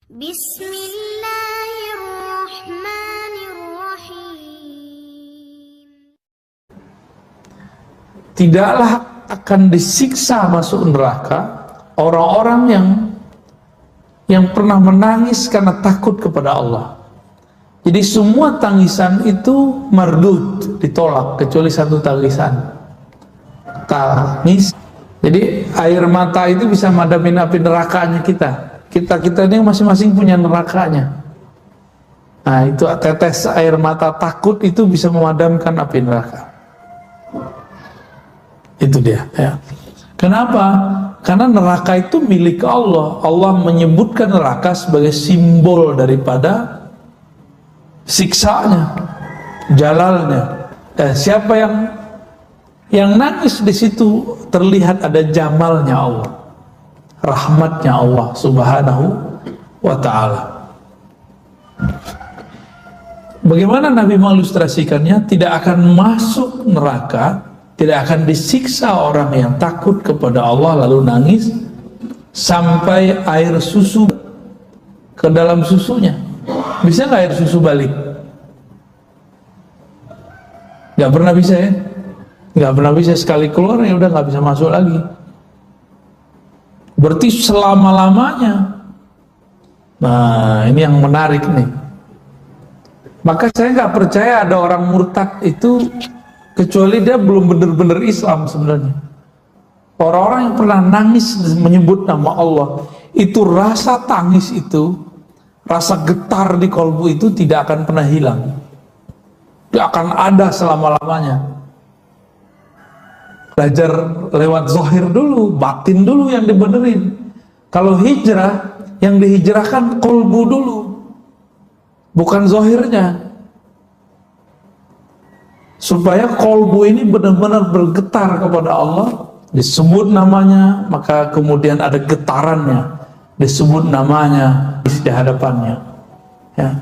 Bismillahirrahmanirrahim. Tidaklah akan disiksa masuk neraka orang-orang yang pernah menangis karena takut kepada Allah. Jadi semua tangisan itu mardud, ditolak, kecuali satu tangisan. Tangis. Jadi air mata itu bisa madamin api nerakanya kita. Kita ini masing-masing punya nerakanya. Nah, itu tetes air mata takut itu bisa memadamkan api neraka. Itu dia, ya. Kenapa? Karena neraka itu milik Allah. Allah menyebutkan neraka sebagai simbol daripada siksanya, jalalnya. Siapa yang nangis di situ terlihat ada jamalnya Allah, rahmatnya Allah Subhanahu wa ta'ala. Bagaimana Nabi mengilustrasikannya? Tidak akan masuk neraka, tidak akan disiksa orang yang takut kepada Allah lalu nangis sampai air susu ke dalam susunya. Bisa nggak air susu balik? Nggak pernah bisa, ya? Nggak pernah bisa. Sekali keluar ya udah nggak bisa masuk lagi. Berarti selama-lamanya. Nah, ini yang menarik nih. Maka saya nggak percaya ada orang murtad itu kecuali dia belum benar-benar Islam sebenarnya. Orang-orang yang pernah nangis menyebut nama Allah, itu rasa tangis itu, rasa getar di kolbu itu tidak akan pernah hilang. Dia akan ada selama-lamanya. Belajar lewat zahir dulu, batin dulu yang dibenerin. Kalau hijrah, yang dihijrahkan kolbu dulu, bukan zahirnya. Supaya kolbu ini benar-benar bergetar kepada Allah, disebut namanya, maka kemudian ada getarannya, disebut namanya di hadapannya, ya.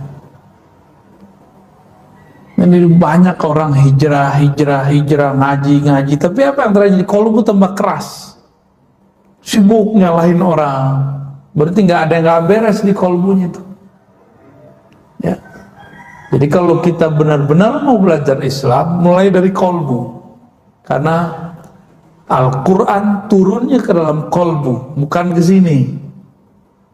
Ini banyak orang hijrah, ngaji, tapi apa yang terjadi? Kolbu tambah keras, sibuk nyalahin orang, berarti nggak ada yang nggak beres di kolbunya itu, ya. Jadi kalau kita benar-benar mau belajar Islam, mulai dari kolbu, karena Al-Quran turunnya ke dalam kolbu, bukan ke sini.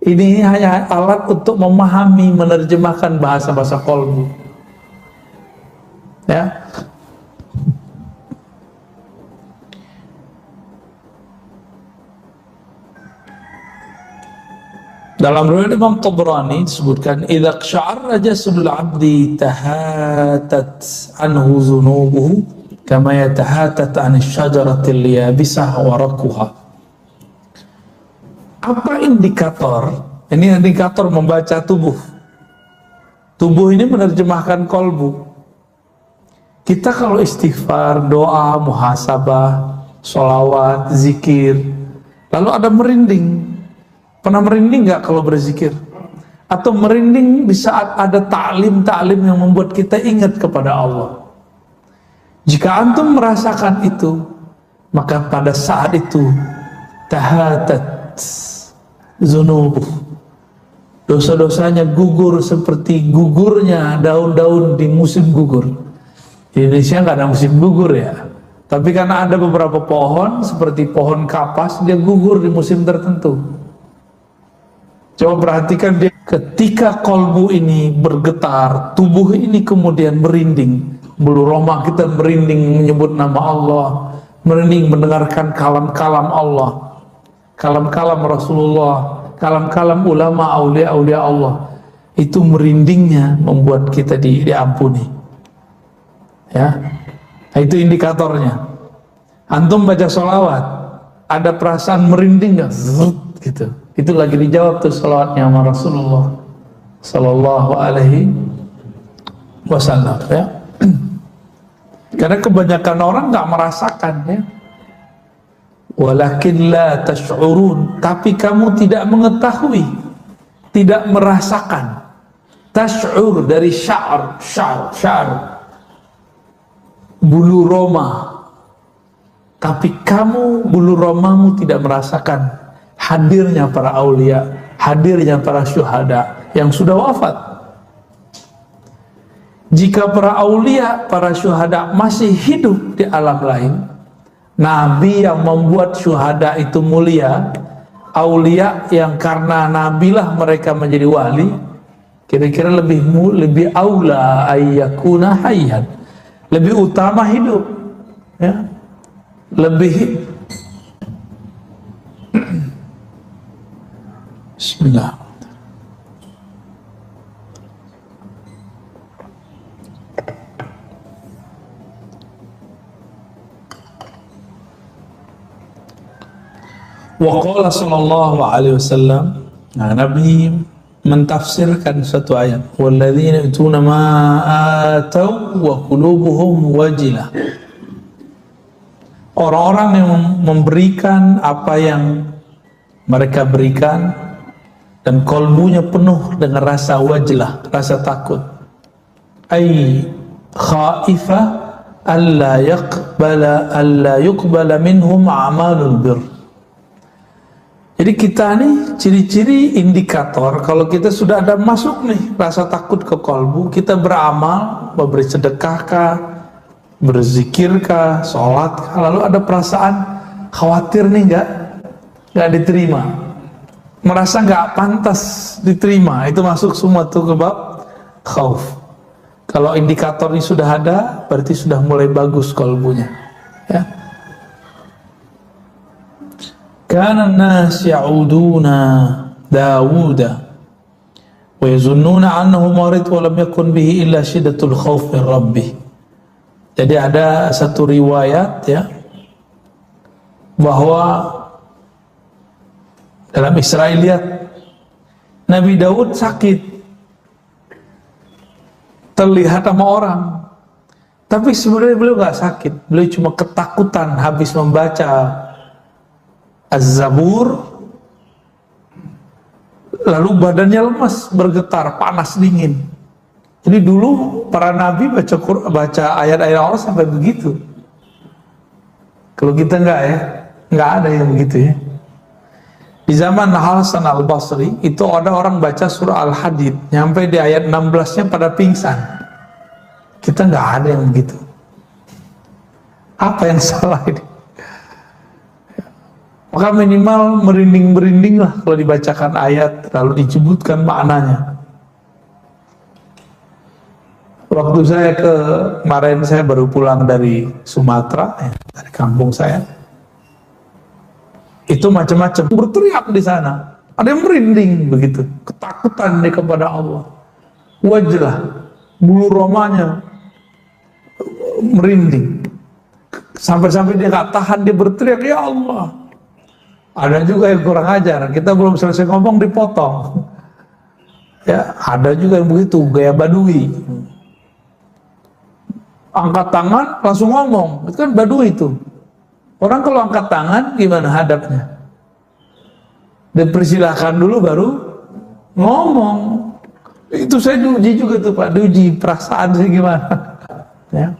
Ini hanya alat untuk memahami, menerjemahkan bahasa-bahasa kolbu, ya. Dalam riwayat Imam Tabrani disebutkan, idza qsha'arra jasadul 'abdi tahatat anhu dhunubuhu kama yatahatat 'anil syajaratil yabisah waraquha. Apa indikator? Ini indikator membaca tubuh. Tubuh ini menerjemahkan kolbu. Kita kalau istighfar, doa, muhasabah, sholawat, zikir, lalu ada merinding. Pernah merinding nggak kalau berzikir? Atau merinding di saat ada ta'lim yang membuat kita ingat kepada Allah? Jika antum merasakan itu, maka pada saat itu tahatat zunubuh, dosa-dosanya gugur seperti gugurnya daun-daun di musim gugur. Di Indonesia nggak ada musim gugur, ya. Tapi karena ada beberapa pohon seperti pohon kapas, dia gugur di musim tertentu. Coba perhatikan dia, ketika kolbu ini bergetar, tubuh ini kemudian merinding, bulu roma kita merinding menyebut nama Allah, merinding mendengarkan kalam-kalam Allah, kalam-kalam Rasulullah, kalam-kalam ulama, aulia-aulia Allah. Itu merindingnya membuat kita diampuni, ya. Nah, itu indikatornya. Antum baca sholawat, ada perasaan merinding nggak? Gitu. Itu lagi dijawab tuh sholawatnya sama Rasulullah Sallallahu Alaihi Wasallam, ya. Karena kebanyakan orang nggak merasakan, ya. Walakin la tash'urun, tapi kamu tidak mengetahui, tidak merasakan. Tash'ur dari syar, bulu roma, tapi kamu bulu romamu tidak merasakan hadirnya para aulia, hadirnya para syuhada yang sudah wafat. Jika para aulia, para syuhada masih hidup di alam lain, nabi yang membuat syuhada itu mulia, aulia yang karena nabilah mereka menjadi wali, kira-kira lebih aula ayyakuna hayyan, lebih utama hidup, ya, lebih. Bismillah. Wa qala sallallahu alaihi wasallam, nah, Nabi mentafsirkan satu ayat, walladzina yutuna ma atau wa qulubuhum wajilah. Orang-orang yang memberikan apa yang mereka berikan dan kolbunya penuh dengan rasa wajlah, rasa takut. Ay khaifah alla yuqbala minhum a'malul birr. Jadi kita nih ciri-ciri indikator kalau kita sudah ada masuk nih rasa takut ke kolbu, kita beramal, memberi sedekahkah, berzikirkah, sholat, lalu ada perasaan khawatir nih nggak diterima, merasa nggak pantas diterima, itu masuk semua tuh ke bab khauf. Kalau indikator ini sudah ada, berarti sudah mulai bagus kolbunya, ya. Kana an-nas ya'uduna Dawuda wa yazunnuna annahu marid wa lam yakun bihi illa shiddatul khauf min rabbih. Jadi ada satu riwayat, ya, bahwa dalam Israiliyat Nabi Daud sakit, terlihat sama orang, tapi sebenarnya beliau nggak sakit, beliau cuma ketakutan habis membaca Az-Zabur, lalu badannya lemas, bergetar, panas, dingin. Jadi dulu para nabi baca ayat-ayat Allah sampai begitu. Kalau kita enggak, ya, enggak ada yang begitu, ya. Di zaman Hasan al-Basri itu ada orang baca surah Al-Hadid nyampe di ayat 16-nya pada pingsan. Kita enggak ada yang begitu. Apa yang salah ini? Maka minimal merinding-merinding lah kalau dibacakan ayat lalu disebutkan maknanya. Waktu saya kemarin saya baru pulang dari Sumatera, ya, dari kampung saya, itu macam-macam berteriak di sana. Ada yang merinding begitu, ketakutan dia kepada Allah. Wajlah, bulu romanya merinding. Sampai-sampai dia gak tahan, dia berteriak, ya Allah. Ada juga yang kurang ajar, kita belum selesai ngomong dipotong. Ya, ada juga yang begitu, gaya badui. Angkat tangan langsung ngomong, itu kan badui itu. Orang kalau angkat tangan gimana hadapnya? Dipersilahkan dulu baru ngomong. Itu saya diuji juga tuh Pak, diuji perasaan sih gimana. Ya.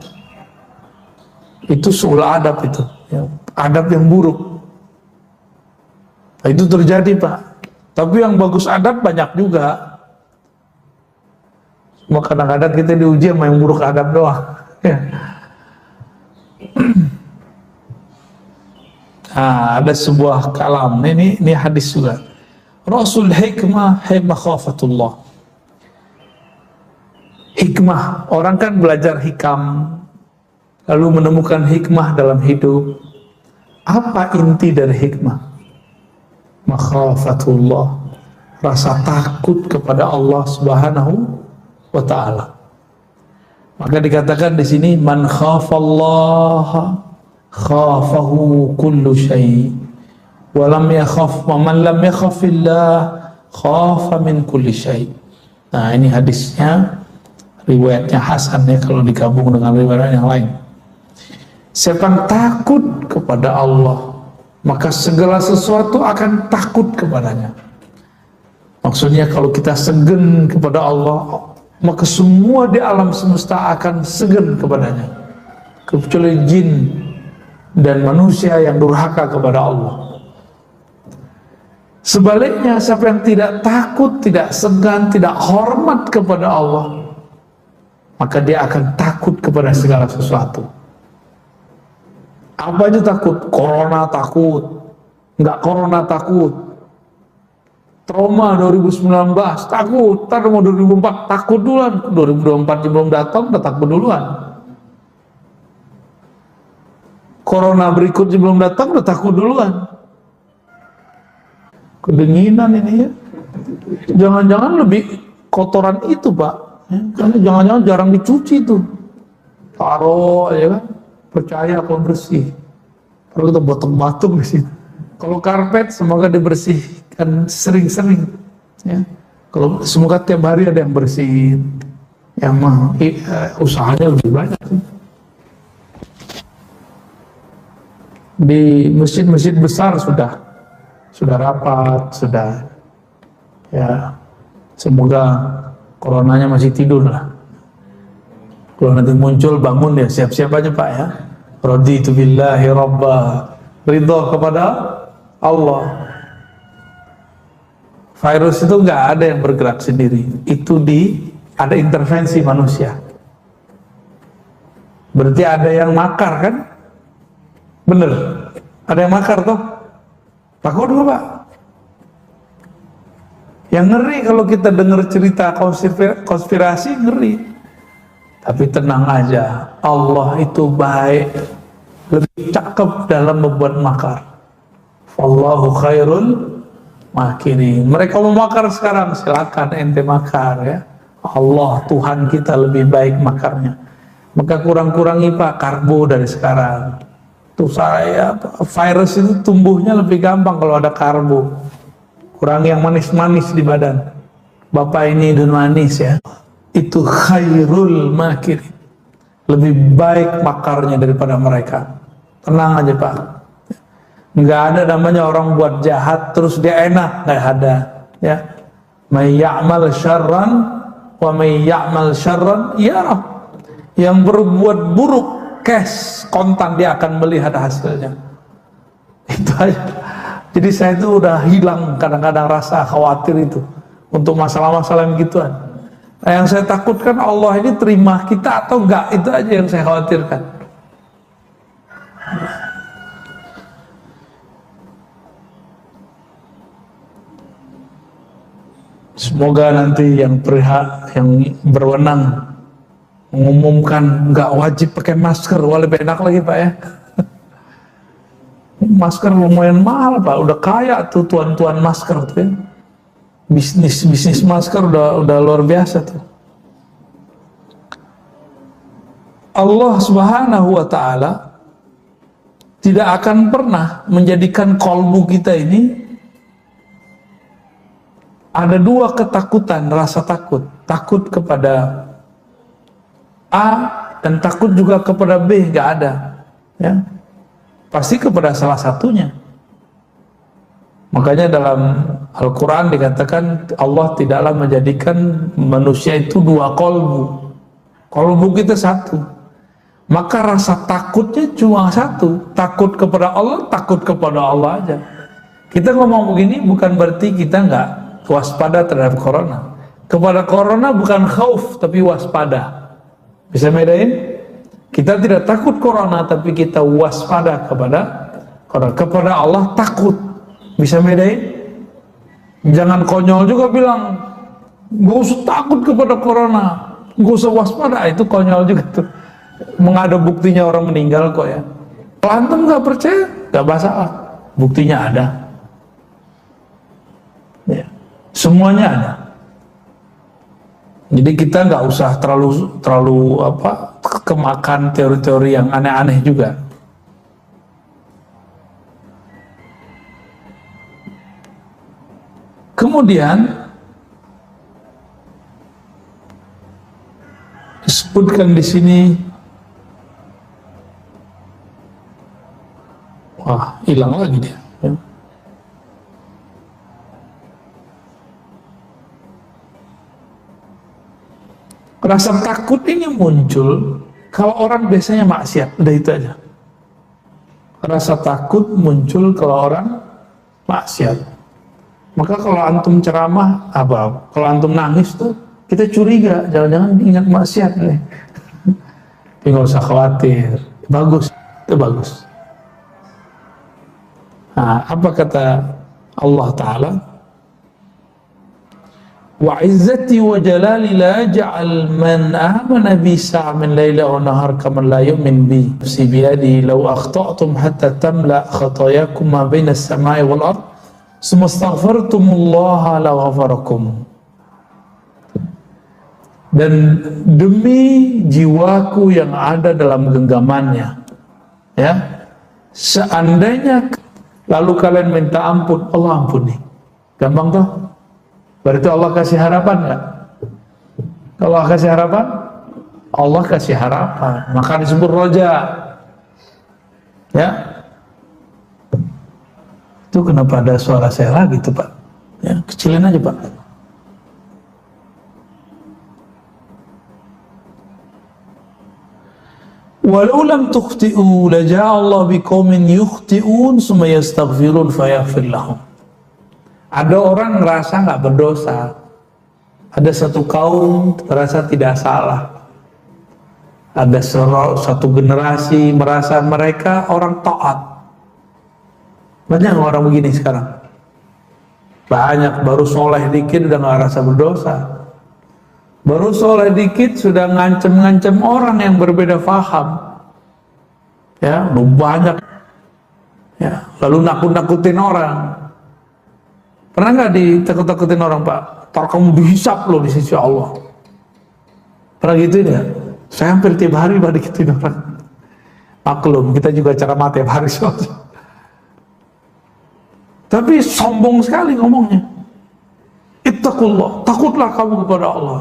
Itu suul adab itu, ya. Adab yang buruk. Nah, itu terjadi Pak. Tapi yang bagus adab banyak juga. Cuma kadang-kadang kita diuji sama yang buruk adab doang. Nah, ada sebuah kalam. Ini hadis juga. Rasul hikmah khafatullah. Hikmah, orang kan belajar hikam, lalu menemukan hikmah dalam hidup. Apa inti dari hikmah? Makhafatullah, rasa takut kepada Allah Subhanahu wa ta'ala. Maka dikatakan di sini, man khafallaha khafahu kullu syai' wa lam yakhaf wa man lam yakhafillah khafa min kulli syai'. Nah, ini hadisnya riwayatnya hasan, ya, kalau digabung dengan riwayat yang lain. Siapa yang takut kepada Allah, maka segala sesuatu akan takut kepadanya. Maksudnya kalau kita segen kepada Allah, maka semua di alam semesta akan segen kepadanya, kecuali jin dan manusia yang durhaka kepada Allah. Sebaliknya, siapa yang tidak takut, tidak segan, tidak hormat kepada Allah, maka dia akan takut kepada segala sesuatu. Apa aja takut? Corona takut, nggak corona takut. Trauma 2019 takut, ntar mau 2004 takut duluan, 2024 belum datang udah takut duluan. Corona berikutnya belum datang udah takut duluan. Kedinginan ini ya. Jangan-jangan lebih kotoran itu Pak ya, karena jangan-jangan jarang dicuci tuh. Taruh aja kan, percaya kalau bersih. Kalau kita batuk-batuk di situ. Kalau karpet semoga dibersihkan sering-sering ya. Kalau semoga tiap hari ada yang bersihin. Yang mah usahanya lebih banyak sih. Di masjid-masjid besar sudah rapat, sudah ya, semoga coronanya masih tidur lah. Kalau nanti muncul bangun ya, siap-siap aja Pak ya. Raditu billahi rabba, ridho kepada Allah. Virus itu nggak ada yang bergerak sendiri, itu ada intervensi manusia. Berarti ada yang makar kan? Bener, ada yang makar toh. Takut dulu Pak. Yang ngeri kalau kita dengar cerita konspirasi, ngeri. Tapi tenang aja, Allah itu baik, lebih cakep dalam membuat makar. Wallahu khairul makirin. Mereka mau makar sekarang, silakan ente makar ya. Allah Tuhan kita lebih baik makarnya. Maka kurang-kurangi Pak karbo dari sekarang. Tuh saya, virus itu tumbuhnya lebih gampang kalau ada karbo. Kurang yang manis-manis di badan. Bapak ini dan manis ya. Itu khairul makir. Lebih baik makarnya daripada mereka. Tenang aja Pak. Nggak ada namanya orang buat jahat terus dia enak, nggak ada. Ya. May ya'mal syarran wa may ya'mal syarran yarah. Yang berbuat buruk, cash, kontan dia akan melihat hasilnya. Itu aja. Jadi saya itu udah hilang kadang-kadang rasa khawatir itu untuk masalah-masalah yang gituan. Nah, yang saya takutkan Allah ini terima kita atau enggak, itu aja yang saya khawatirkan. Semoga nanti yang berwenang mengumumkan nggak wajib pakai masker, lebih enak lagi Pak ya. Masker lumayan mahal Pak, udah kaya tuh tuan-tuan masker tuh ya. Bisnis masker udah luar biasa tuh. Allah Subhanahu wa Ta'ala tidak akan pernah menjadikan kolbu kita ini ada dua ketakutan, rasa takut kepada A dan takut juga kepada B, nggak ada ya, pasti kepada salah satunya. Makanya dalam Al-Quran dikatakan Allah tidaklah menjadikan manusia itu dua kolbu. Kolbu kita satu. Maka rasa takutnya cuma satu. Takut kepada Allah, takut kepada Allah aja. Kita ngomong begini bukan berarti kita nggak waspada terhadap corona. Kepada corona bukan khauf tapi waspada. Bisa bedain? Kita tidak takut corona tapi kita waspada kepada corona. Kepada Allah takut. Bisa bedain? Jangan konyol juga bilang gak usah takut kepada corona, gak usah waspada, itu konyol juga tuh. Mengada buktinya orang meninggal kok ya. Kalau antum gak percaya, gak masalah, buktinya ada ya. Semuanya ada. Jadi kita nggak usah terlalu kemakan teori-teori yang aneh-aneh juga. Kemudian disebutkan di sini, wah hilang lagi dia. Ya. Rasa takut ini muncul kalau orang biasanya maksiat, udah itu aja. Rasa takut muncul kalau orang maksiat. Maka kalau antum ceramah, kalau antum nangis tuh kita curiga, jangan-jangan ingat maksiat nih. Tapi nggak usah khawatir, bagus, itu bagus. Nah, apa kata Allah Ta'ala? Wa izzati wa jalali la ja'al man amana bi sa'min layla wa nahar kaman la yu'min bi nafsi biyadi law akhta'tum hatta tamla khatayakum ma baina as-sama'i wal ard summa astaghfartumullaha la ghafarakum. Dan demi jiwaku yang ada dalam genggamannya, ya, seandainya lalu kalian minta ampun, Allah ampuni. Gampang tuh. Berarti Allah kasih harapan nggak? Kalau Allah kasih harapan, Allah kasih harapan. Maka disebut roja. Ya. Itu kenapa ada suara saya lagi tuh Pak? Ya, kecilin aja Pak. Walau lam tukhti'u laja'a Allah biqaumin yukhti'un summa yastaghfirun fayaghfir lahum. Ada orang ngerasa nggak berdosa, ada satu kaum merasa tidak salah, ada satu generasi merasa mereka orang taat. Banyak orang begini sekarang. Banyak, baru soleh dikit udah nggak rasa berdosa, baru soleh dikit sudah ngancem-ngancem orang yang berbeda faham. Ya, banyak. Ya, lalu nakut-nakutin orang. Pernah nggak ditakut-takutin orang, Pak? Ntar kamu dihisap loh di sisi Allah. Pernah gitu ya? Saya hampir tiap hari Pak digituin orang. Maklum, kita juga ceramah tiap hari soalnya. Tapi sombong sekali ngomongnya. Ittaqullah, takutlah kamu kepada Allah.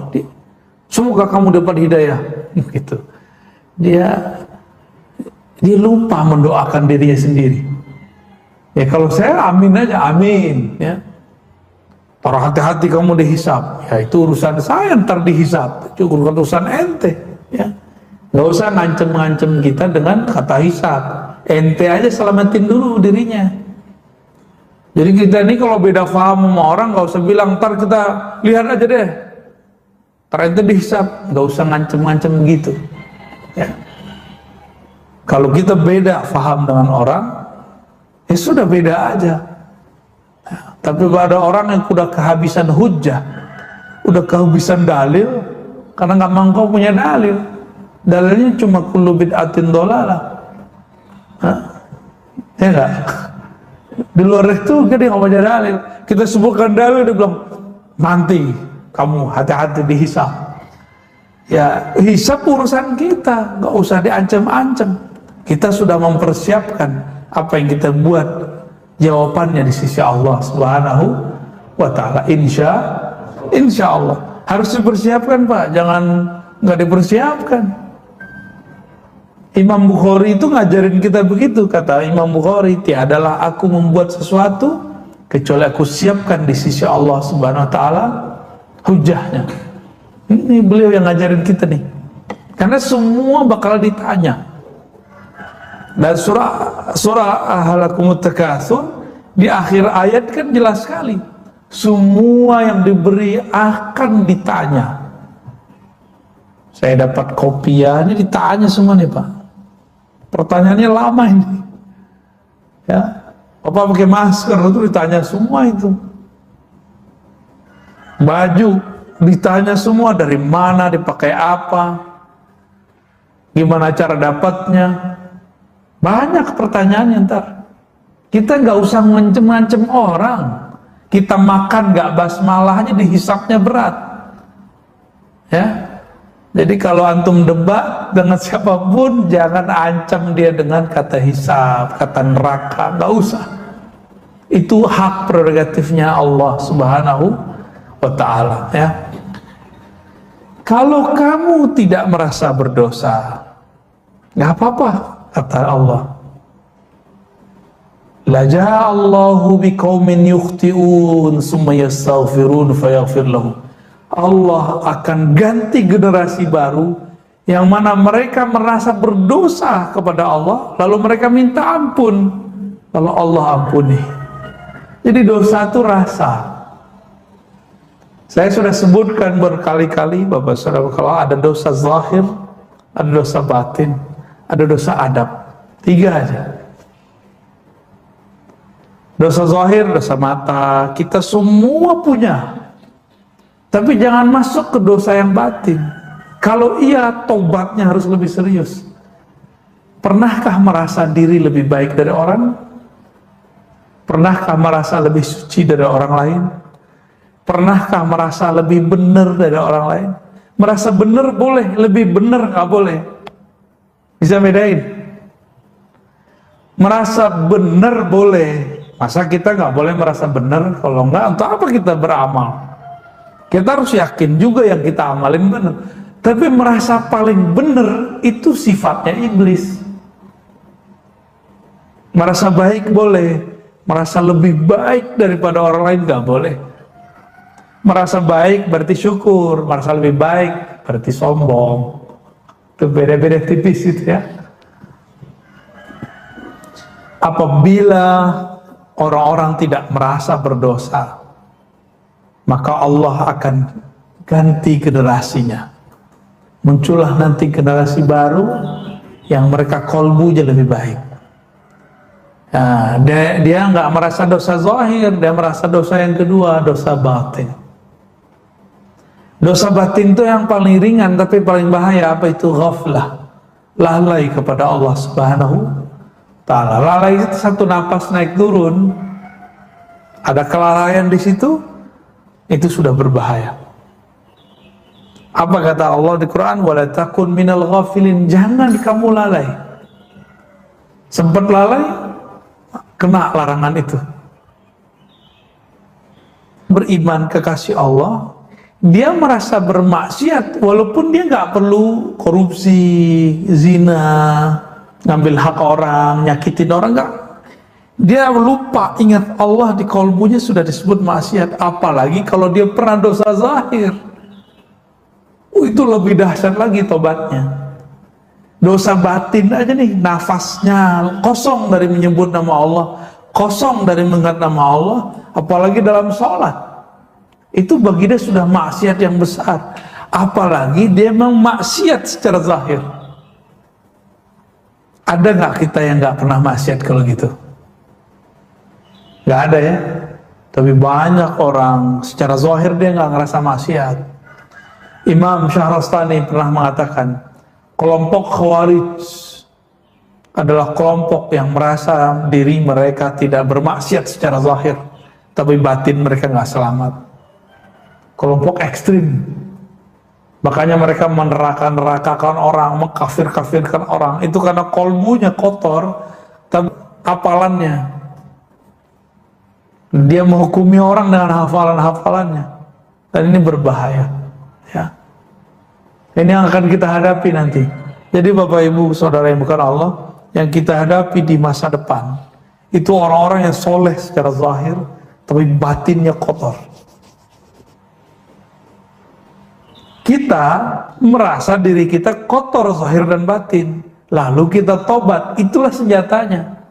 Semoga kamu dapat hidayah. Gitu. Dia lupa mendoakan dirinya sendiri. Ya kalau saya amin aja, amin. Ya. Taruh hati-hati kamu dihisap, ya itu urusan saya ntar dihisap, itu urusan ente, ya. Gak usah ngancem-ngancem kita dengan kata hisap, ente aja selamatin dulu dirinya. Jadi kita ini kalau beda paham sama orang, gak usah bilang ntar kita lihat aja deh, ntar ente dihisap, gak usah ngancem-ngancem gitu, ya. Kalau kita beda paham dengan orang, ya sudah beda aja. Tapi pada orang yang udah kehabisan hujjah, udah kehabisan dalil, karena nggak mangkau punya dalil, dalilnya cuma kullu bid'atin dhalalah. Ya nggak? Di luar itu dia nggak punya dalil. Kita sebutkan dalil, dia bilang nanti kamu hati-hati dihisap. Ya hisap urusan kita, nggak usah diancam-ancam. Kita sudah mempersiapkan apa yang kita buat. Jawabannya di sisi Allah Subhanahu wa Ta'ala. Insya Allah harus dipersiapkan Pak, jangan nggak dipersiapkan. Imam Bukhari itu ngajarin kita begitu, kata Imam Bukhari, tiadalah aku membuat sesuatu kecuali aku siapkan di sisi Allah Subhanahu wa Ta'ala hujahnya. Ini beliau yang ngajarin kita nih, karena semua bakal ditanya. Dan surah Ahalakumut Takatsur di akhir ayat kan jelas sekali, semua yang diberi akan ditanya. Saya dapat kopiahnya, ditanya semua nih Pak. Pertanyaannya lama ini. Ya, Bapak pakai masker itu ditanya semua itu. Baju ditanya semua, dari mana, dipakai apa, gimana cara dapatnya. Banyak pertanyaan ntar. Kita nggak usah ngancem-ngancem orang. Kita makan nggak basmalahnya dihisapnya berat. Ya. Jadi kalau antum debat dengan siapapun, jangan ancam dia dengan kata hisap, kata neraka, nggak usah. Itu hak prerogatifnya Allah Subhanahu wa Ta'ala. Ya. Kalau kamu tidak merasa berdosa, nggak apa-apa. Kata Allah, la ja'allahu biqaumin yukhti'un summa yastaghfirun fayaghfir lahum. Allah akan ganti generasi baru yang mana mereka merasa berdosa kepada Allah, lalu mereka minta ampun, lalu Allah ampuni. Jadi dosa itu rasa. Saya sudah sebutkan berkali-kali Bapak Saudara, kalau ada dosa zahir, ada dosa batin, ada dosa adab. 3 aja. Dosa zahir, dosa mata, kita semua punya. Tapi jangan masuk ke dosa yang batin. Kalau iya, tobatnya harus lebih serius. Pernahkah merasa diri lebih baik dari orang? Pernahkah merasa lebih suci dari orang lain? Pernahkah merasa lebih benar dari orang lain? Merasa benar boleh, lebih benar nggak boleh. Bisa bedain? Merasa benar boleh. Masa kita nggak boleh merasa benar? Kalau nggak, untuk apa kita beramal? Kita harus yakin juga yang kita amalin benar. Tapi merasa paling benar itu sifatnya iblis. Merasa baik boleh, merasa lebih baik daripada orang lain nggak boleh. Merasa baik berarti syukur, merasa lebih baik berarti sombong. Itu beda-beda tipis itu ya. Apabila orang-orang tidak merasa berdosa, maka Allah akan ganti generasinya. Muncullah nanti generasi baru yang mereka kolbunya lebih baik. Nah, dia nggak merasa dosa zahir, dia merasa dosa yang kedua, dosa batin. Dosa batin itu yang paling ringan tapi paling bahaya. Apa itu? Ghaflah, lalai kepada Allah Subhanahu Ta'ala. Lalai itu satu napas naik turun, ada kelalaian di situ, itu sudah berbahaya. Apa kata Allah di Quran? Wala takun minal ghafilin, jangan kamu lalai. Sempat lalai, kena larangan itu. Beriman kekasih Allah, dia merasa bermaksiat walaupun dia nggak perlu korupsi, zina, ngambil hak orang, nyakitin orang, nggak. Dia lupa, ingat Allah di kolbunya sudah disebut maksiat. Apalagi kalau dia pernah dosa zahir, itu lebih dahsyat lagi tobatnya. Dosa batin aja nih, nafasnya kosong dari menyebut nama Allah, kosong dari mengingat nama Allah, apalagi dalam sholat, itu bagi dia sudah maksiat yang besar. Apalagi dia memang maksiat secara zahir. Ada nggak kita yang nggak pernah maksiat kalau gitu? Nggak ada ya. Tapi banyak orang secara zahir dia nggak ngerasa maksiat. Imam Syahrastani pernah mengatakan, kelompok Khawarij adalah kelompok yang merasa diri mereka tidak bermaksiat secara zahir, tapi batin mereka nggak selamat. Kelompok ekstrim. Makanya mereka meneraka-nerakakan orang, mengkafir-kafirkan orang. Itu karena kolbunya kotor, tapi hafalannya. Dia menghukumi orang dengan hafalan-hafalannya. Dan ini berbahaya. Ya. Ini yang akan kita hadapi nanti. Jadi Bapak Ibu Saudara yang bukan Allah, yang kita hadapi di masa depan, itu orang-orang yang soleh secara zahir, tapi batinnya kotor. Kita merasa diri kita kotor zahir dan batin, lalu kita tobat, itulah senjatanya.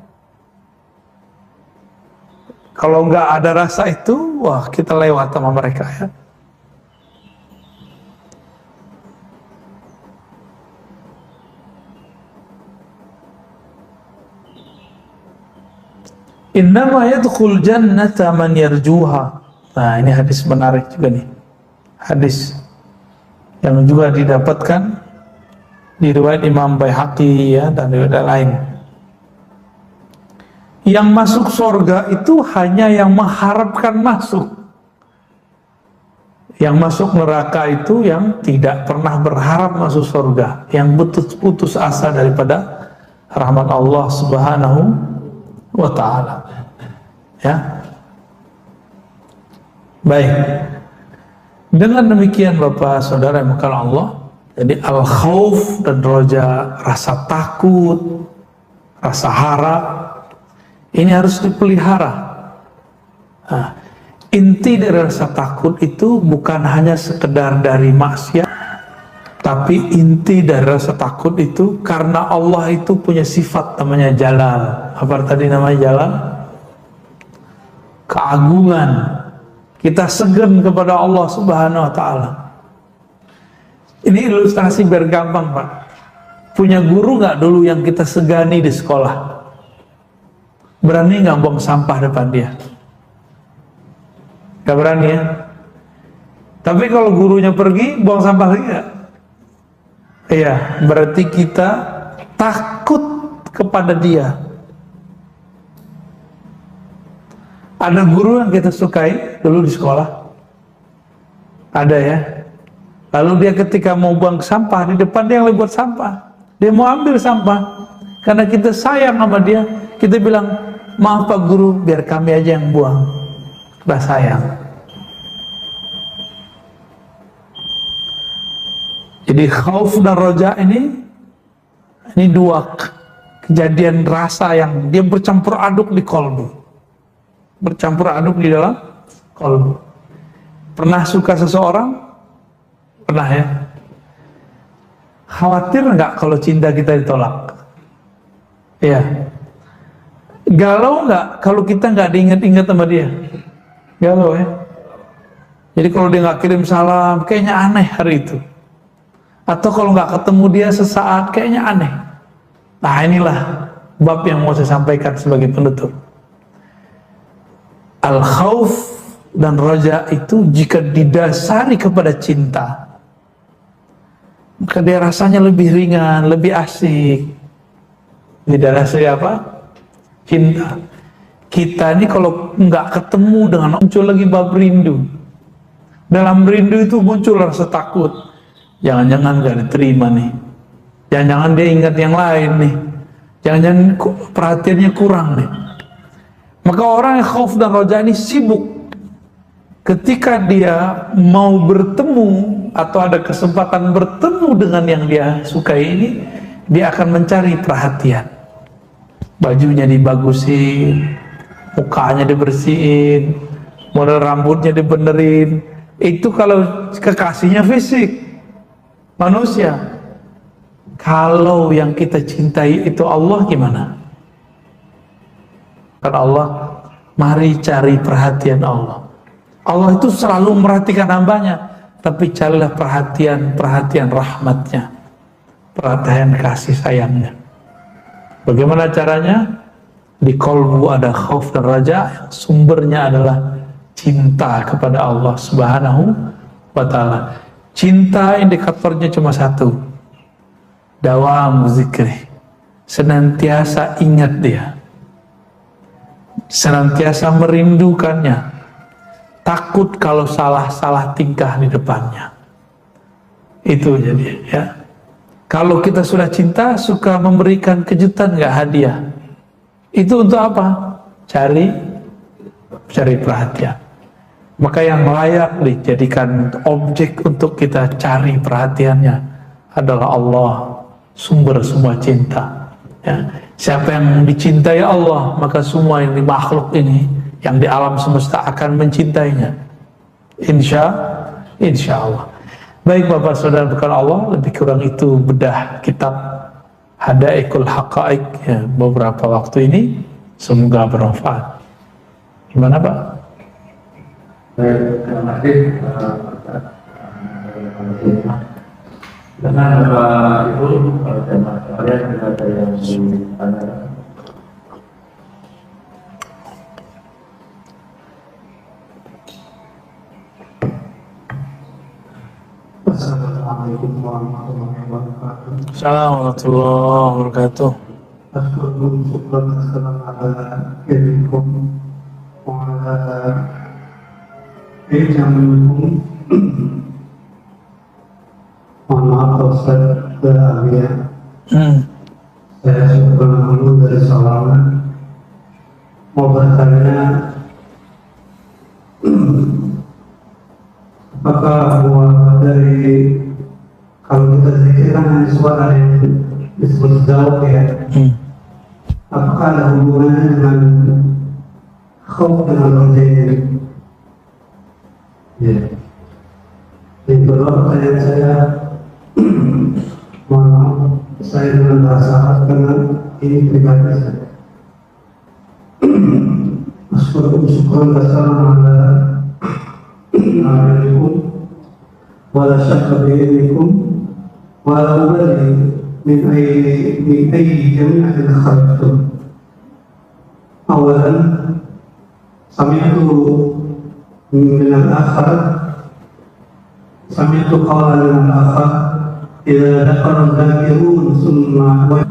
Kalau nggak ada rasa itu, wah kita lewat sama mereka ya. Innama yadkhul jannata man yarjuha. Nah, ini hadis menarik juga nih. Hadis yang juga didapatkan di riwayat Imam Baihaqi ya, dan riwayat lain. Yang masuk surga itu hanya yang mengharapkan masuk. Yang masuk neraka itu yang tidak pernah berharap masuk surga, yang putus asa daripada rahmat Allah Subhanahu wa ta'ala. Ya. Baik. Dengan demikian Bapak Saudara yang bukan Allah, jadi al-khauf dan roja, rasa takut, rasa harap, ini harus dipelihara. Nah, inti dari rasa takut itu bukan hanya sekedar dari maksiat, tapi inti dari rasa takut itu karena Allah itu punya sifat namanya Jalal. Apa tadi namanya Jalal? keagungan, kita segan kepada Allah Subhanahu wa Ta'ala. Ini ilustrasi biar gampang, Pak. Punya guru nggak dulu yang kita segani di sekolah? Berani nggak buang sampah depan dia? Gak berani ya? Tapi kalau gurunya pergi, buang sampah lagi nggak? Iya, berarti kita takut kepada dia. Ada guru yang kita sukai dulu di sekolah? Ada ya? Lalu dia ketika mau buang sampah, di depan dia yang buat sampah. Dia mau ambil sampah. Karena kita sayang sama dia, kita bilang, maaf Pak Guru, biar kami aja yang buang. Kita sayang. Jadi khauf dan roja ini dua kejadian rasa yang dia bercampur aduk di kolbu. Bercampur aduk di dalam kolbu. Pernah suka seseorang? Pernah ya? Khawatir nggak kalau cinta kita ditolak? Iya. Galau nggak kalau kita nggak diingat-ingat sama dia? Galau ya? Jadi kalau dia nggak kirim salam, kayaknya aneh hari itu. Atau kalau nggak ketemu dia sesaat, kayaknya aneh. Nah inilah bab yang mau saya sampaikan sebagai penutup. Al-khawf dan roja itu jika didasari kepada cinta, maka dia rasanya lebih ringan, lebih asik. Didasari apa? Cinta. Kita ini kalau nggak ketemu dengan muncul lagi bab rindu. Dalam rindu itu muncul rasa takut. Jangan-jangan gak diterima nih. Jangan-jangan dia ingat yang lain nih. Jangan-jangan perhatiannya kurang nih. Maka orang yang khauf dan roja ini sibuk. Ketika dia mau bertemu atau ada kesempatan bertemu dengan yang dia sukai ini, dia akan mencari perhatian. Bajunya dibagusin, mukanya dibersihin, model rambutnya dibenerin. Itu kalau kekasihnya fisik. Manusia. Kalau yang kita cintai itu Allah, gimana? Karena Allah, mari cari perhatian Allah. Allah itu selalu merhatikan hambanya, tapi carilah perhatian rahmatnya, perhatian kasih sayangnya. Bagaimana caranya? Di kolbu ada khauf dan raja, yang sumbernya adalah cinta kepada Allah Subhanahu wa Ta'ala. Cinta indikatornya cuma satu, dawam zikri, senantiasa ingat dia, senantiasa merindukannya, takut kalau salah tingkah di depannya. Itu jadi ya. Kalau kita sudah cinta, suka memberikan kejutan nggak, hadiah. Itu untuk apa? Cari perhatian. Maka yang layak dijadikan objek untuk kita cari perhatiannya adalah Allah, sumber semua cinta. Ya. Siapa yang dicintai Allah, maka semua yang di makhluk ini, yang di alam semesta akan mencintainya. Insya Allah. Baik Bapak Saudara bukan Allah, lebih kurang itu bedah kitab Hadaikul Haqaiq ya, beberapa waktu ini. Semoga bermanfaat. Gimana Pak? Terima kasih dengan Bapak Ibu dan Mas kalian juga ada yang ditanyakan. Assalamualaikum warahmatullahi wabarakatuh. Assalamualaikum warahmatullahi wabarakatuh. Assalamualaikum warahmatullahi wabarakatuh. Assalamualaikum. Mohon maaf Ustaz Abia. Saya syukur dulu dari Sawangan. Mau bertanya, apakah buah dari kalau kita zikir kan hanya suara yang disebut jauh ya? Apakah ada hubungannya dengan khauf dengan roja ini? Ya. Yang kedua pertanyaan saya, mohon maaf, saya dengan bahasa Arab karena ini pribadi saya. شكرا كثيرا على أعمالكم ولا شك بإذنكم ولا أبالي من أي جميع خرجتم. أولا سمعت من الآخر قال من الآخر إذا ذكر الذاكرون ثم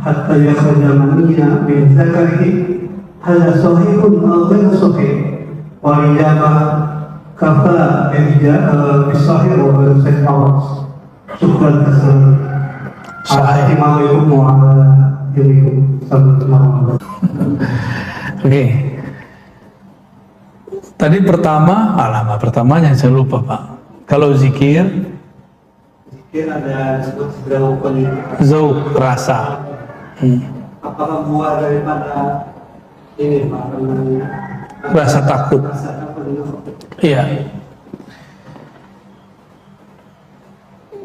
حتى يخرج منيا من ذكره هذا صحيح أو غير صحيح؟ وإجابة كفى بالصحيح وغير صحيح. شكرا كثيرا على اهتمامكم وعلى دينكم. Oke. Tadi pertamanya saya lupa Pak. Kalau zikir ada disebut zauq rasa. Apakah buah daripada ini Pak? Rasa takut. Iya.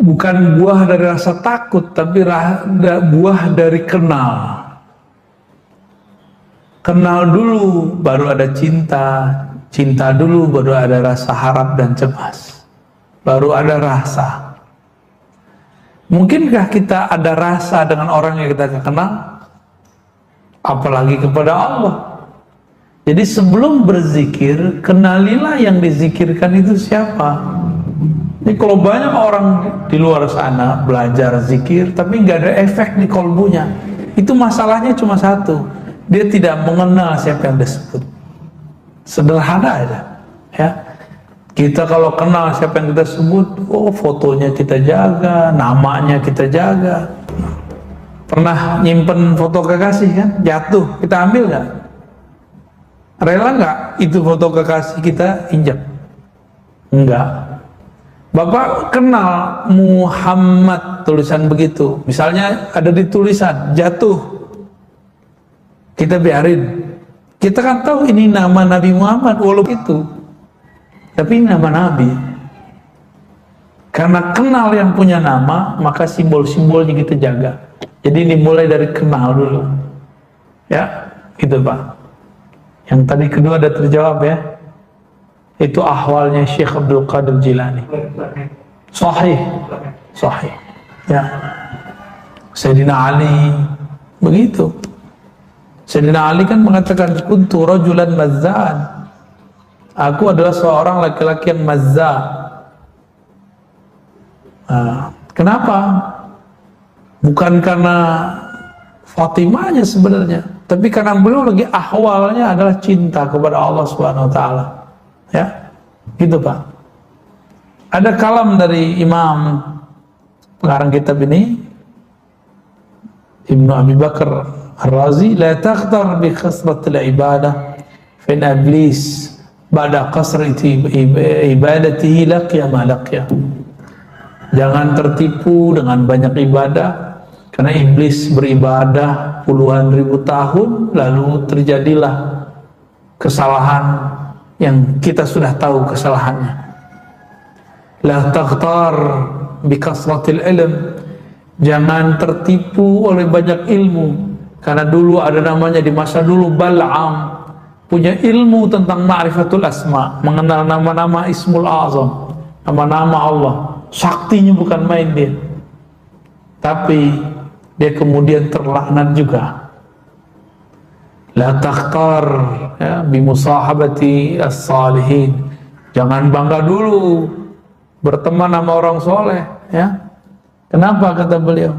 Bukan buah dari rasa takut, tapi buah dari kenal. Kenal dulu, baru ada cinta. Cinta dulu, baru ada rasa harap dan cemas. Baru ada rasa. Mungkinkah kita ada rasa dengan orang yang kita kenal? Apalagi kepada Allah. Jadi sebelum berzikir, kenalilah yang dizikirkan itu siapa. Ini kalau banyak orang di luar sana belajar zikir, tapi nggak ada efek di kolbunya, itu masalahnya cuma satu, dia tidak mengenal siapa yang disebut. Sederhana aja, ya. Kita kalau kenal siapa yang kita sebut, oh fotonya kita jaga, namanya kita jaga. Pernah nyimpen foto kekasih kan, jatuh, kita ambil nggak? Rela nggak itu foto kekasih kita injak? Enggak. Bapak kenal Muhammad, tulisan begitu, misalnya ada di tulisan jatuh, kita biarin. Kita kan tahu ini nama Nabi Muhammad, walaupun itu, tapi ini nama Nabi. Karena kenal yang punya nama, maka simbol-simbolnya kita jaga. Jadi ini mulai dari kenal dulu, ya, gitu Pak. Yang tadi kedua ada terjawab ya. Itu ahwalnya Syekh Abdul Qadir Jilani. Sahih. Ya. Sayyidina Ali begitu. Sayyidina Ali kan mengatakan kuntu rajulan mazza'an. Aku adalah seorang laki-laki yang mazza'. Kenapa? Bukan karena Fatimahnya sebenarnya, tapi karena beliau lagi ahwalnya adalah cinta kepada Allah Subhanahu wa taala. Ya, gitu Pak. Ada kalam dari Imam pengarang kitab ini, Ibnu Abi Bakar Ar-Razi, la taghtar bi khasratil ibadah fa in iblis ba'da qasrati ibadatihi laqiya ma laqiya. Jangan tertipu dengan banyak ibadah, karena iblis beribadah puluhan ribu tahun lalu terjadilah kesalahan yang kita sudah tahu kesalahannya. La taghtar bi kasratil ilm. Jangan tertipu oleh banyak ilmu, karena dulu ada namanya di masa dulu Bal'am, punya ilmu tentang ma'rifatul asma, mengenal nama-nama Ismul Azam, nama-nama Allah. Saktinya bukan main dia. Tapi dia kemudian terlaknat juga. La takhtar ya, bimusahabati as-salihin. Jangan bangga dulu berteman sama orang soleh, ya. Kenapa kata beliau?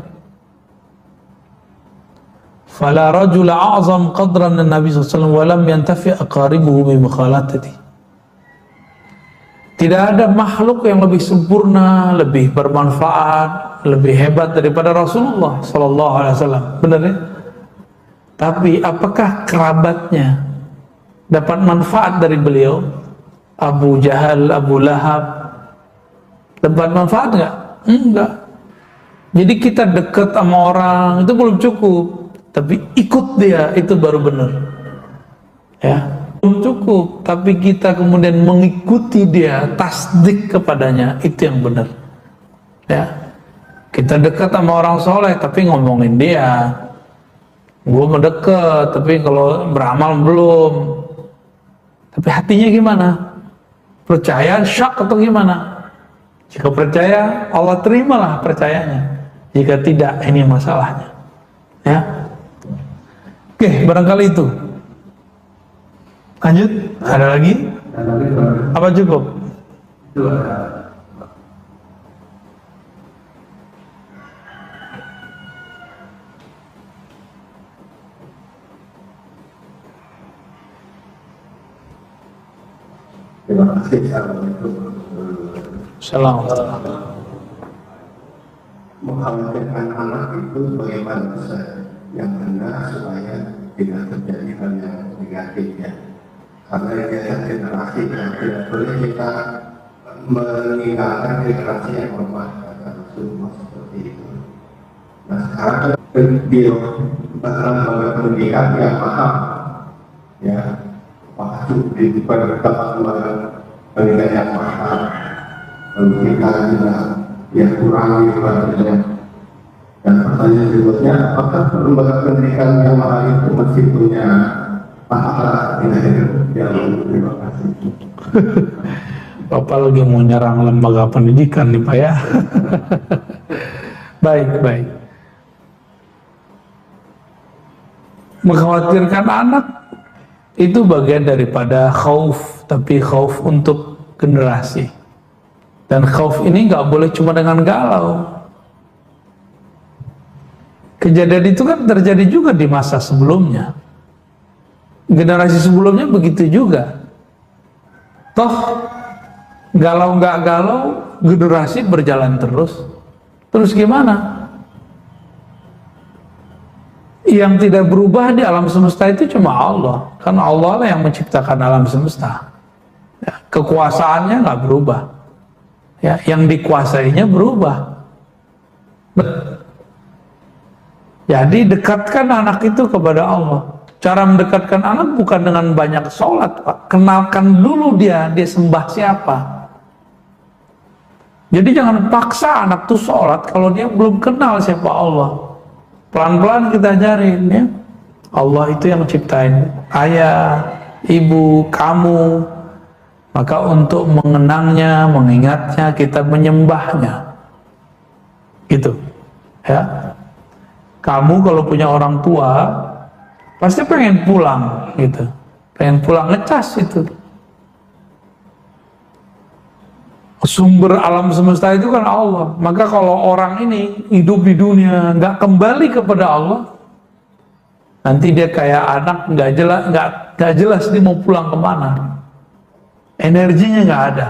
Fala rajula a'zam qadran an-nabi sallallahu alaihi wasallam wa lam yantafi aqaribuhu bi mukhalatati. Tidak ada makhluk yang lebih sempurna, lebih bermanfaat, lebih hebat daripada Rasulullah sallallahu alaihi wasallam. Benar ya? Tapi apakah kerabatnya dapat manfaat dari beliau? Abu Jahal, Abu Lahab dapat manfaat nggak? Enggak. Jadi kita dekat sama orang itu belum cukup, tapi ikut dia itu baru benar. Ya, belum cukup, tapi kita kemudian mengikuti dia, tasdik kepadanya, itu yang benar. Ya, kita dekat sama orang soleh tapi ngomongin dia. Gue mendekat, tapi kalau beramal belum. Tapi hatinya gimana? Percaya, syak atau gimana? Jika percaya, Allah terimalah percayanya. Jika tidak, ini masalahnya. Ya. Oke, barangkali itu. Lanjut, ada lagi? Apa cukup? Itu ada. Terima kasih. Assalamualaikum. Mengkhawatirkan anak itu bagaimana Ustaz yang benar supaya tidak terjadi hal yang negatif ya. Karena geser generasi yang tidak boleh kita meninggalkan generasi yang lemah kata Rasulullah seperti itu. Nah sekarang lembaga pendidikan yang paham ya, paham di beberapa pendidikan yang paham, lalu kita juga ya kurangi ibaratnya. Dan pertanyaan berikutnya, apakah lembaga pendidikan yang mahal itu masih punya pahala? Terima kasih. Bapak lagi mau nyerang lembaga pendidikan nih Pak ya. Baik. Mengkhawatirkan anak itu bagian daripada khauf, tapi khauf untuk generasi. Dan khauf ini nggak boleh cuma dengan galau. Kejadian itu kan terjadi juga di masa sebelumnya. Generasi sebelumnya begitu juga. Toh galau nggak galau, generasi berjalan terus. Terus gimana? Yang tidak berubah di alam semesta itu cuma Allah. Karena Allah lah yang menciptakan alam semesta. Ya, kekuasaannya nggak berubah. Ya, yang dikuasainya berubah. Jadi dekatkan anak itu kepada Allah. Cara mendekatkan anak bukan dengan banyak sholat, Pak. Kenalkan dulu dia sembah siapa. Jadi jangan paksa anak tuh sholat kalau dia belum kenal siapa Allah. Pelan-pelan kita ajarin ya. Allah itu yang ciptain ayah, ibu, kamu. Maka untuk mengenangnya, mengingatnya, kita menyembahnya. Gitu. Ya. Kamu kalau punya orang tua, pasti pengen pulang gitu. Pengen pulang ngecas itu. Sumber alam semesta itu kan Allah. Maka kalau orang ini hidup di dunia nggak kembali kepada Allah, nanti dia kayak anak nggak jelas dia mau pulang kemana. Energinya nggak ada.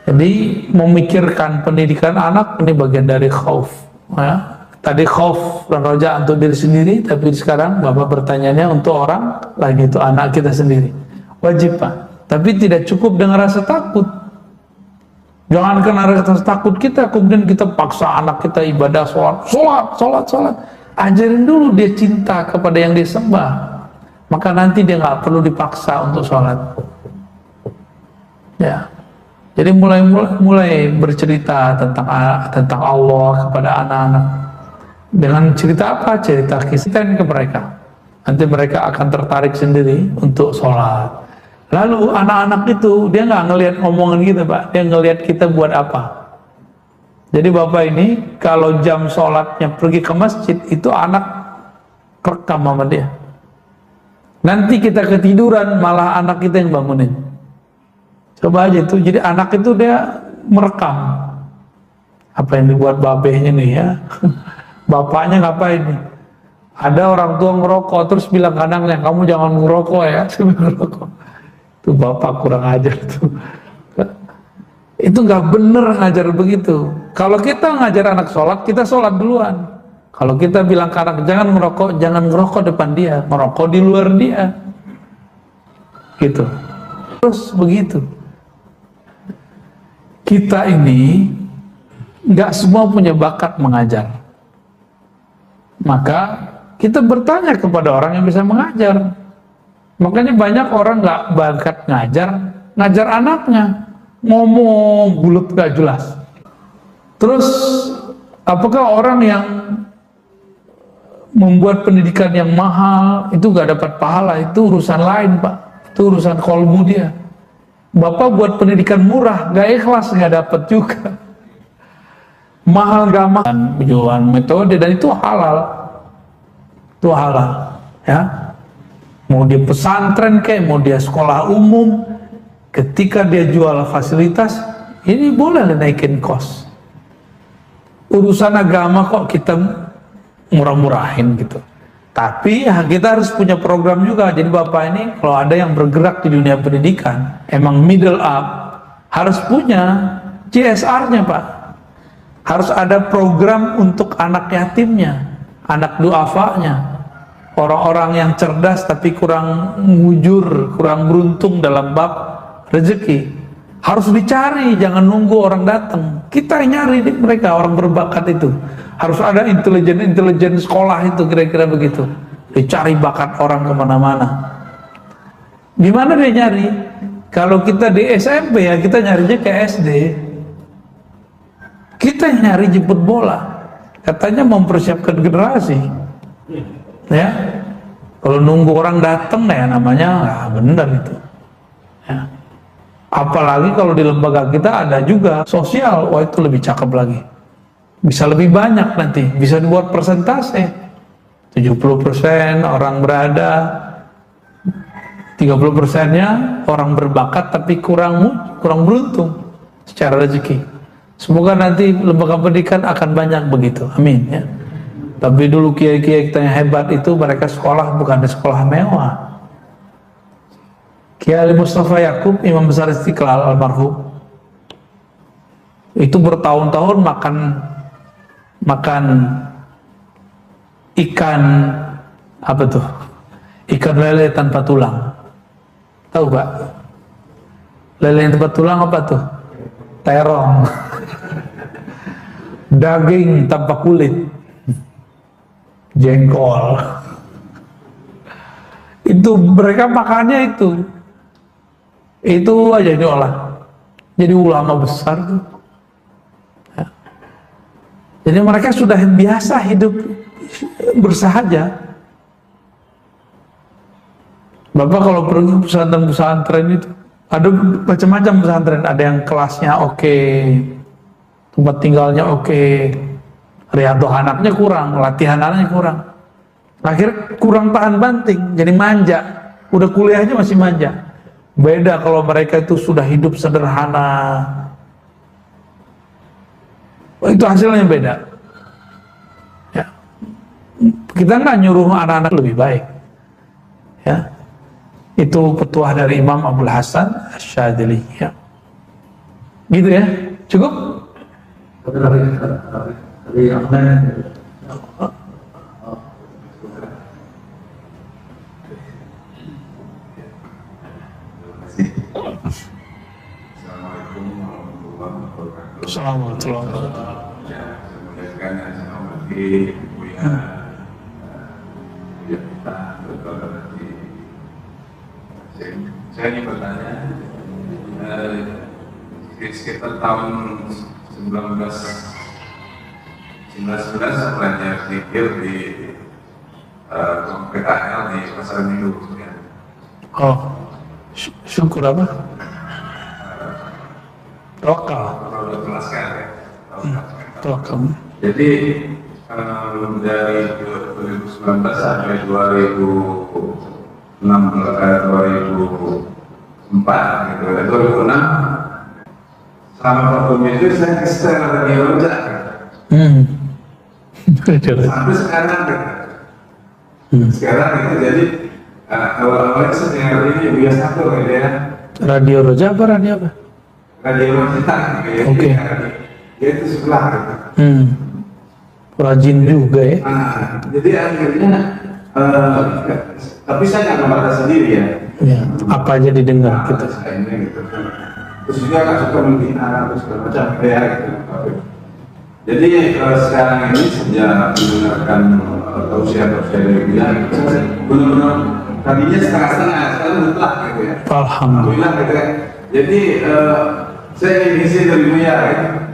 Jadi memikirkan pendidikan anak ini bagian dari khauf. Ya. Tadi khauf dan roja untuk diri sendiri, tapi sekarang Bapak bertanyanya untuk orang lagi itu anak kita sendiri. Wajib Pak. Tapi tidak cukup dengan rasa takut. Jangan karena rasa takut kita kemudian kita paksa anak kita ibadah sholat. Ajarin dulu dia cinta kepada yang dia sembah. Maka nanti dia nggak perlu dipaksa untuk sholat. Ya. Jadi mulai bercerita tentang Allah kepada anak-anak. Dengan cerita apa? Cerita kisah ke mereka. Nanti mereka akan tertarik sendiri untuk sholat. Lalu anak-anak itu dia nggak ngelihat omongan kita Pak, dia ngelihat kita buat apa. Jadi Bapak ini kalau jam sholatnya pergi ke masjid itu anak rekam sama dia. Nanti kita ketiduran malah anak kita yang bangunin. Coba aja itu, jadi anak itu dia merekam apa yang dibuat babehnya nih ya. Bapaknya ngapain nih? Ada orang tua ngerokok terus bilang kadangnya kamu jangan ngerokok ya, ngerokok. Itu bapak kurang ajar tuh. Itu nggak bener ngajar begitu. Kalau kita ngajar anak sholat, kita sholat duluan. Kalau kita bilang ke anak jangan ngerokok depan dia, ngerokok di luar dia. Gitu. Terus begitu. Kita ini nggak semua punya bakat mengajar. Maka kita bertanya kepada orang yang bisa mengajar. Makanya banyak orang nggak bakat ngajar anaknya, ngomong bulat gak jelas. Terus apakah orang yang membuat pendidikan yang mahal itu gak dapat pahala, itu urusan lain Pak, itu urusan kolbu dia. Bapak buat pendidikan murah, gak ikhlas, gak dapat juga. Mahal gak mahal, penjualan metode, dan itu halal. Itu halal, ya. Mau dia pesantren kayak, mau dia sekolah umum, ketika dia jual fasilitas, ini boleh naikin kos. Urusan agama kok kita murah-murahin gitu. Tapi ya, kita harus punya program juga. Jadi Bapak ini kalau ada yang bergerak di dunia pendidikan, emang middle up, harus punya CSR-nya Pak. Harus ada program untuk anak yatimnya, anak duafanya, orang-orang yang cerdas tapi kurang mujur, kurang beruntung dalam bab rezeki. Harus dicari, jangan nunggu orang datang. Kita yang nyari mereka, orang berbakat itu. Harus ada intelijen sekolah itu, kira-kira begitu. Dicari bakat orang kemana-mana. Di mana dia nyari? Kalau kita di SMP ya kita nyarinya ke SD. Kita yang nyari jemput bola. Katanya mempersiapkan generasi. Ya, kalau nunggu orang datang ya namanya nggak benar itu. Ya. Apalagi kalau di lembaga kita ada juga sosial, wah itu lebih cakep lagi. Bisa lebih banyak nanti, bisa dibuat persentase. 70% orang berada, 30%-nya orang berbakat tapi kurang beruntung secara rezeki. Semoga nanti lembaga pendidikan akan banyak begitu, amin ya. Tapi dulu kiai-kiai kita yang hebat itu mereka sekolah bukan di sekolah mewah. Kiai Mustafa Yakub, Imam Besar Istiqlal almarhum, itu bertahun-tahun makan ikan apa tuh? Ikan lele tanpa tulang. Tahu Pak? Lele yang tanpa tulang apa tuh? Terong. Daging tanpa kulit. Jengkol. Itu mereka makannya itu aja diolah. Jadi ulama besar tuh. Ya. Jadi mereka sudah biasa hidup bersahaja. Bapak kalau pergi pesantren-pesantren itu ada macam-macam pesantren. Ada yang kelasnya oke, tempat tinggalnya oke, riadoh anaknya kurang, latihan anaknya kurang. Akhirnya kurang tahan banting, jadi manja. Udah kuliahnya masih manja. Beda kalau mereka itu sudah hidup sederhana. Itu hasilnya beda. Ya. Kita nggak nyuruh anak-anak lebih baik. Ya. Itu petuah dari Imam Abdul Hasan Asy-Syadzili. Ya. Gitu ya. Cukup? Assalamualaikum warahmatullahi wabarakatuh. Saya ingin bertanya, sekitar tahun 1911 belajar zikir di PKL di Pasar Minggu. Oh, syukur apa? Tawakal. Tawakal. Jadi dari 2019 sampai 2004 gitu, 2006 selama problemnya itu saya setel radio Roja sampai sekarang gitu. Sekarang gitu, jadi awal-awalnya saya ini biasa tuh ya. Radio Roja apa radio apa? Radio Roja gitu ya. Oke. Dia itu sebelah gitu. Rajin juga ya. Jadi akhirnya tapi saya nggak membaca sendiri ya. Ya, apa aja didengar gitu. Gitu. Terus juga nggak suka menghina atau segala macam ya gitu. Jadi sekarang ini sejak mendengarkan tausiah dari beliau, benar-benar tadinya setengah-setengah, sekarang mutlak gitu ya. Alhamdulillah gitu ya. Jadi saya ingin izin dari beliau ya.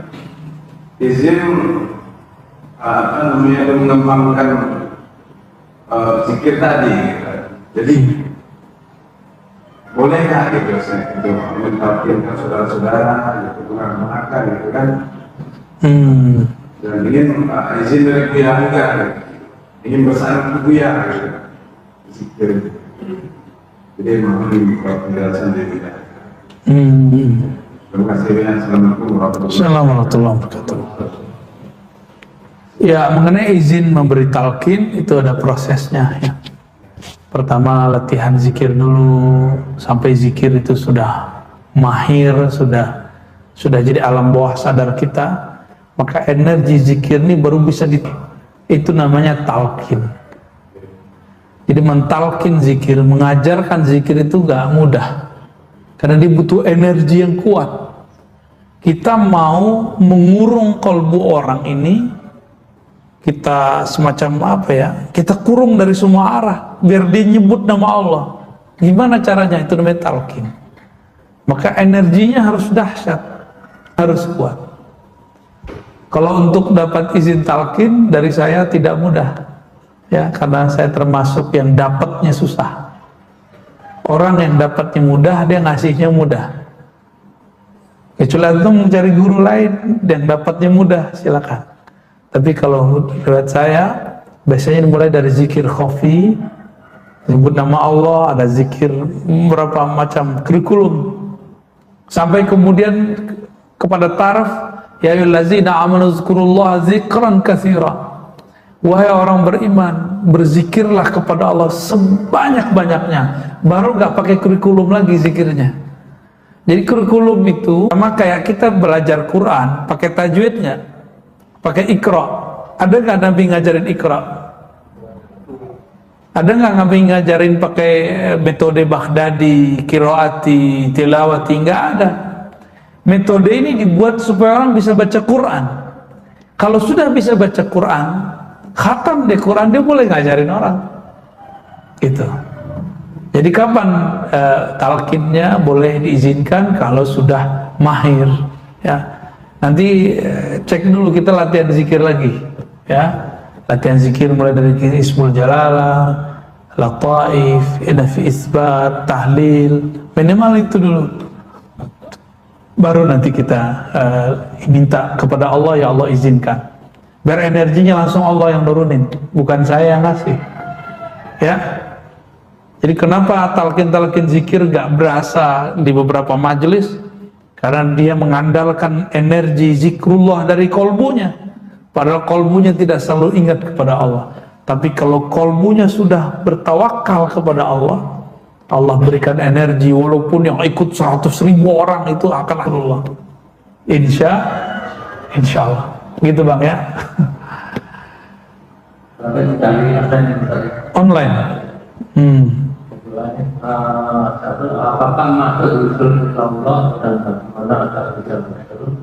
Izin mengembangkan zikir tadi gitu. Jadi boleh nggak gitu itu mentalkinkan saudara-saudara gitu, kurang makan gitu kan. Dan ingin izin dari Buya juga gitu. Ingin bersama Buya gitu. Zikir. Jadi mohon penjelasan dari kita. Terima kasih banyak. Assalamualaikum warahmatullahi wabarakatuh. Ya, mengenai izin memberi talqin itu ada prosesnya ya. Pertama latihan zikir dulu sampai zikir itu sudah mahir, sudah jadi alam bawah sadar kita, maka energi zikir ini baru bisa itu namanya talqin. Jadi mentalkin zikir, mengajarkan zikir itu gak mudah karena dia butuh energi yang kuat. Kita mau mengurung kolbu orang ini, kita semacam apa ya, kita kurung dari semua arah biar dia nyebut nama Allah. Gimana caranya? Itu namanya talqin. Maka energinya harus dahsyat, harus kuat. Kalau untuk dapat izin talqin dari saya tidak mudah ya, karena saya termasuk yang dapatnya susah. Orang yang dapatnya mudah, dia ngasihnya mudah. Kecuali antum mencari guru lain yang dapatnya mudah, silakan. Tapi kalau lewat saya, biasanya dimulai dari zikir khafi, sebut nama Allah, ada zikir berapa macam kurikulum, sampai kemudian kepada taraf, ya ayyuhallazina amanu dzkurullaha dzikran katsira. Wahai orang beriman, berzikirlah kepada Allah sebanyak-banyaknya. Baru nggak pakai kurikulum lagi zikirnya. Jadi kurikulum itu sama kayak kita belajar Quran, pakai tajwidnya, pakai Iqra. Ada nggak Nabi ngajarin Iqra? Ada nggak Nabi ngajarin pakai metode Baghdadi, Qiraati, Tilawati? Nggak ada. Metode ini dibuat supaya orang bisa baca Quran. Kalau sudah bisa baca Quran, khatam di Quran, dia boleh ngajarin orang. Gitu. Jadi kapan talqinnya boleh diizinkan? Kalau sudah mahir ya. Nanti cek dulu, kita latihan zikir lagi ya. Latihan zikir mulai dari Ismul Jalalah, Lataif, Inafi Isbat, Tahlil, minimal itu dulu. Baru nanti kita minta kepada Allah, ya Allah izinkan. Biar energinya langsung Allah yang nurunin, bukan saya yang ngasih ya. Jadi kenapa talqin zikir gak berasa di beberapa majelis? Karena dia mengandalkan energi zikrullah dari kolbunya. Padahal kolbunya tidak selalu ingat kepada Allah. Tapi kalau kolbunya sudah bertawakal kepada Allah, Allah berikan energi, walaupun yang ikut 100.000 orang itu akan Allah. Insya Allah. Gitu Bang ya. Online. Apakah masuk usul Allah dan bagaimana agar bisa berusul?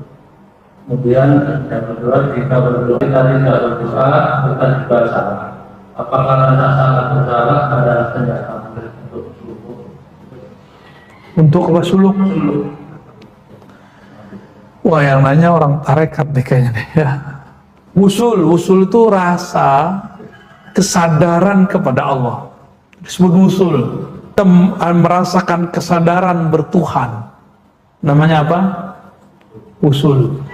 Kemudian yang kedua, jika berdoa kita tidak berdoa, kita juga salah. Apakah rasa salah bersalah pada senjata untuk suluk? Untuk apa suluk? Wah, yang nanya orang tarekat deh kayaknya deh ya. Usul itu rasa kesadaran kepada Allah. Disebut usul. Kita merasakan kesadaran bertuhan. Namanya apa? Usul.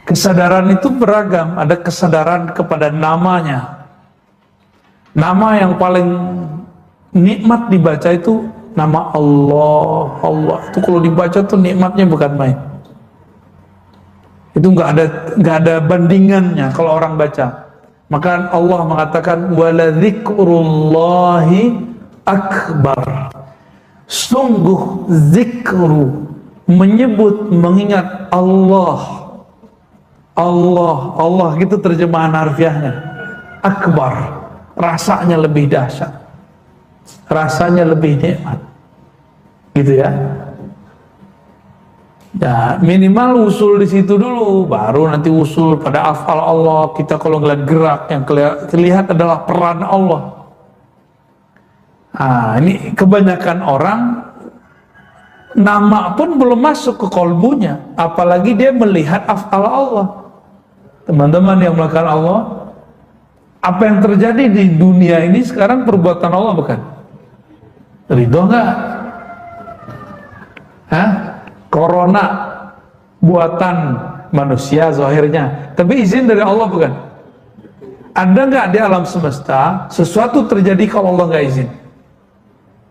Kesadaran itu beragam. Ada kesadaran kepada namanya. Nama yang paling nikmat dibaca itu nama Allah. Allah itu kalau dibaca tuh nikmatnya bukan main. Itu nggak ada bandingannya kalau orang baca. Maka Allah mengatakan wala dzikrullahi akbar. Sungguh zikru, menyebut, mengingat Allah. Allah gitu terjemahan harfiahnya. Akbar, rasanya lebih dahsyat, rasanya lebih nikmat. Gitu ya. Ya, minimal usul di situ dulu, baru nanti usul pada afal Allah. Kita kalau ngeliat gerak, yang terlihat adalah peran Allah. Nah, ini kebanyakan orang nama pun belum masuk ke kolbunya, apalagi dia melihat afal Allah. Teman-teman yang melakukan Allah, Apa yang terjadi di dunia ini sekarang perbuatan Allah bukan? Ridho nggak? Hah? Corona buatan manusia zahirnya, tapi izin dari Allah bukan? Ada nggak di alam semesta sesuatu terjadi kalau Allah nggak izin?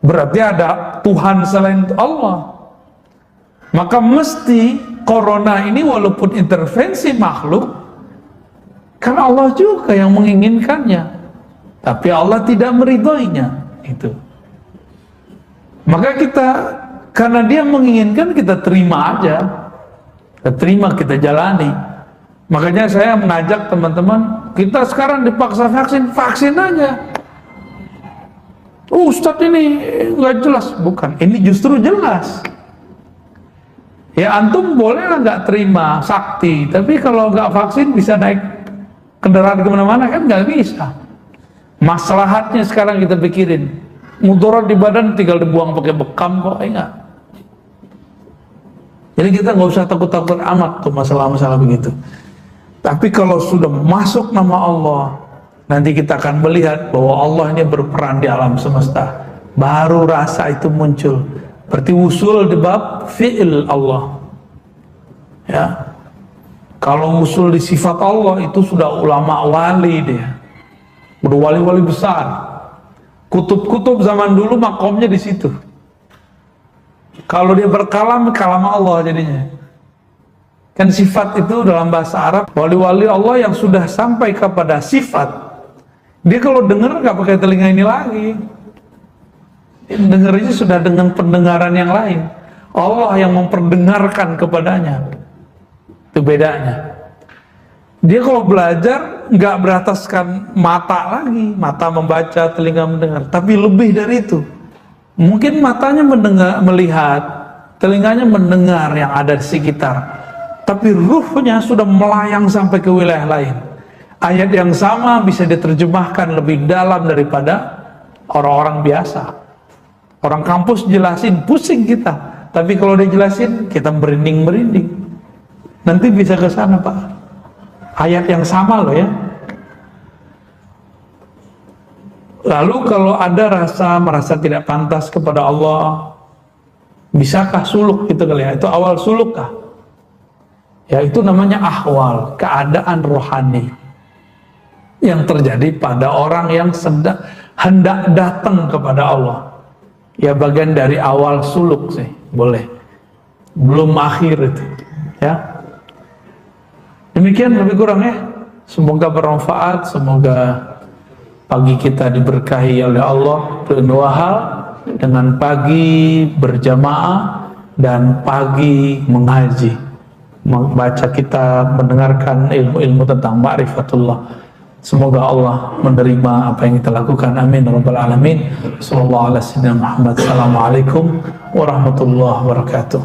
Berarti ada Tuhan selain Allah. Maka mesti corona ini walaupun intervensi makhluk, kan Allah juga yang menginginkannya, tapi Allah tidak meridhoinya. Itu. Maka kita, karena Dia menginginkan, kita terima aja, kita terima, kita jalani. Makanya saya mengajak teman-teman, kita sekarang dipaksa vaksin aja. Ustadz ini nggak jelas, bukan? Ini justru jelas. Ya antum bolehlah nggak terima sakti, tapi kalau nggak vaksin bisa naik kendaraan kemana-mana kan nggak bisa. Maslahatnya sekarang kita pikirin, mudarat di badan tinggal dibuang pakai bekam kok, enggak. Jadi kita nggak usah takut-takut amat tuh masalah-masalah begitu. Tapi kalau sudah masuk nama Allah, nanti kita akan melihat bahwa Allah ini berperan di alam semesta. Baru rasa itu muncul. Berarti usul di bab fi'il Allah. Ya. Kalau usul di sifat Allah itu sudah ulama wali dia. Udah wali-wali besar. Kutub-kutub zaman dulu makomnya di situ. Kalau dia berkalam, kalam Allah jadinya. Kan sifat itu dalam bahasa Arab, wali-wali Allah yang sudah sampai kepada sifat, dia kalau dengar nggak pakai telinga ini lagi. Dengarnya sudah dengan pendengaran yang lain. Allah yang memperdengarkan kepadanya. Itu bedanya. Dia kalau belajar nggak berataskan mata lagi, mata membaca, telinga mendengar, tapi lebih dari itu. Mungkin matanya mendengar, melihat, telinganya mendengar yang ada di sekitar, tapi ruhnya sudah melayang sampai ke wilayah lain. Ayat yang sama bisa diterjemahkan lebih dalam daripada orang-orang biasa. Orang kampus jelasin, pusing kita. Tapi kalau dia jelasin, kita merinding-merinding. Nanti bisa ke sana, Pak. Ayat yang sama loh ya. Lalu kalau ada merasa tidak pantas kepada Allah, bisakah suluk gitu kali ya? Itu awal suluk kah? Ya itu namanya ahwal, keadaan rohani yang terjadi pada orang yang hendak datang kepada Allah. Ya bagian dari awal suluk sih, boleh. Belum akhir itu, ya. Demikian lebih kurang ya. Semoga bermanfaat, semoga pagi kita diberkahi oleh Allah dengan dua hal, dengan pagi berjamaah dan pagi mengaji. Membaca kitab, mendengarkan ilmu-ilmu tentang ma'rifatullah. Semoga Allah menerima apa yang kita lakukan. Amin rabbal alamin. Sallallahu alaihi wasallam. Assalamualaikum warahmatullahi wabarakatuh.